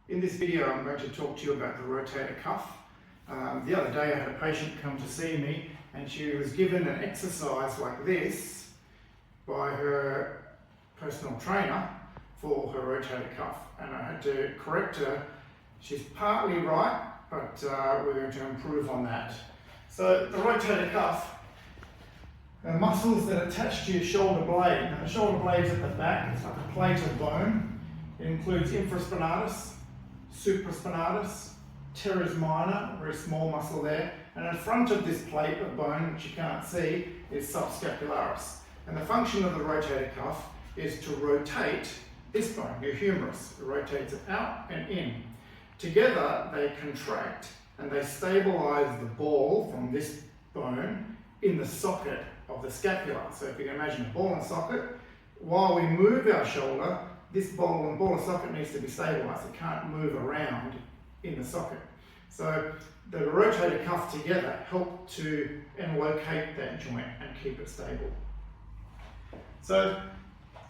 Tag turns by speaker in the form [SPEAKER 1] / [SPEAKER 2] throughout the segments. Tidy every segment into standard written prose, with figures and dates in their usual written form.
[SPEAKER 1] In this video I'm going to talk to you about the rotator cuff. The other day I had a patient come to see me and she was given an exercise like this by her personal trainer for her rotator cuff, and I had to correct her. She's partly right, but we're going to improve on that. So the rotator cuff are muscles that attach to your shoulder blade. Now the shoulder blade's at the back, it's like a plate of bone. It includes infraspinatus, supraspinatus, teres minor, a very small muscle there, and in front of this plate of bone, which you can't see, is subscapularis. And the function of the rotator cuff is to rotate this bone, your humerus. It rotates it out and in. Together they contract and they stabilize the ball from this bone in the socket of the scapula. So if you can imagine a ball and socket, while we move our shoulder, this ball and socket needs to be stabilized. It can't move around in the socket. So the rotator cuff together help to locate that joint and keep it stable. So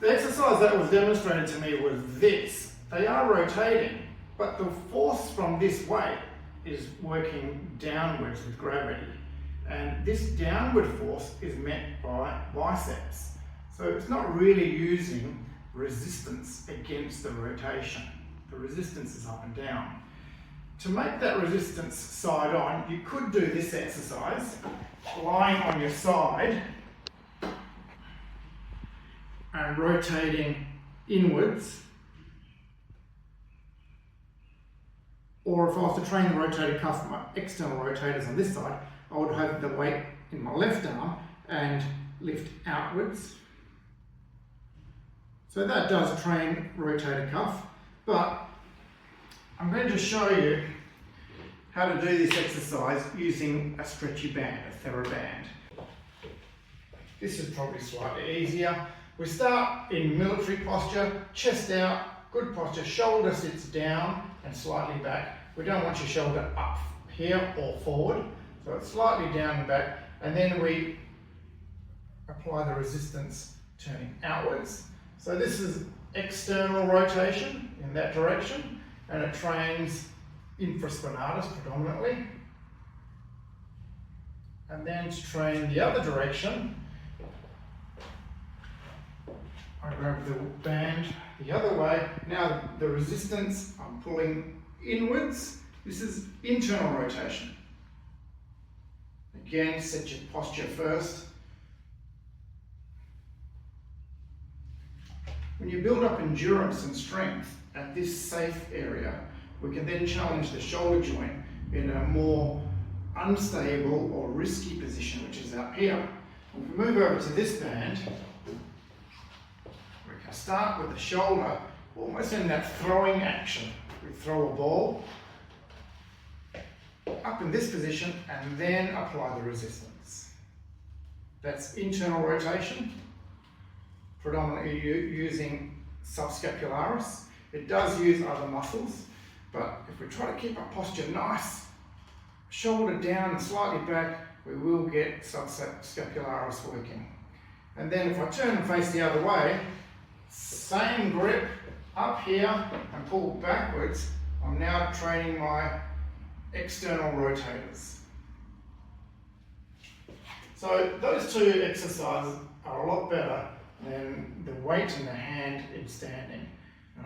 [SPEAKER 1] the exercise that was demonstrated to me was this. They are rotating, but the force from this weight is working downwards with gravity. And this downward force is met by biceps. So it's not really using resistance against the rotation. The resistance is up and down. To make that resistance side on, you could do this exercise, lying on your side and rotating inwards. Or if I was to train the rotator cuff, my external rotators on this side, I would have the weight in my left arm and lift outwards. So that does train rotator cuff, but I'm going to show you how to do this exercise using a stretchy band, a TheraBand. This is probably slightly easier. We start in military posture, chest out, good posture, shoulder sits down and slightly back. We don't want your shoulder up here or forward, so it's slightly down and back, and then we apply the resistance turning outwards. So this is external rotation in that direction, and it trains infraspinatus predominantly. And then to train the other direction, I grab the band the other way. Now the resistance, I'm pulling inwards. This is internal rotation. Again, set your posture first. When you build up endurance and strength at this safe area, we can then challenge the shoulder joint in a more unstable or risky position, which is up here. If we move over to this band, we can start with the shoulder almost in that throwing action. We throw a ball up in this position and then apply the resistance. That's internal rotation, predominantly using subscapularis. It does use other muscles, but if we try to keep our posture nice, shoulder down and slightly back, we will get subscapularis working. And then if I turn and face the other way, same grip up here and pull backwards, I'm now training my external rotators. So those two exercises are a lot better than the weight in the hand in standing.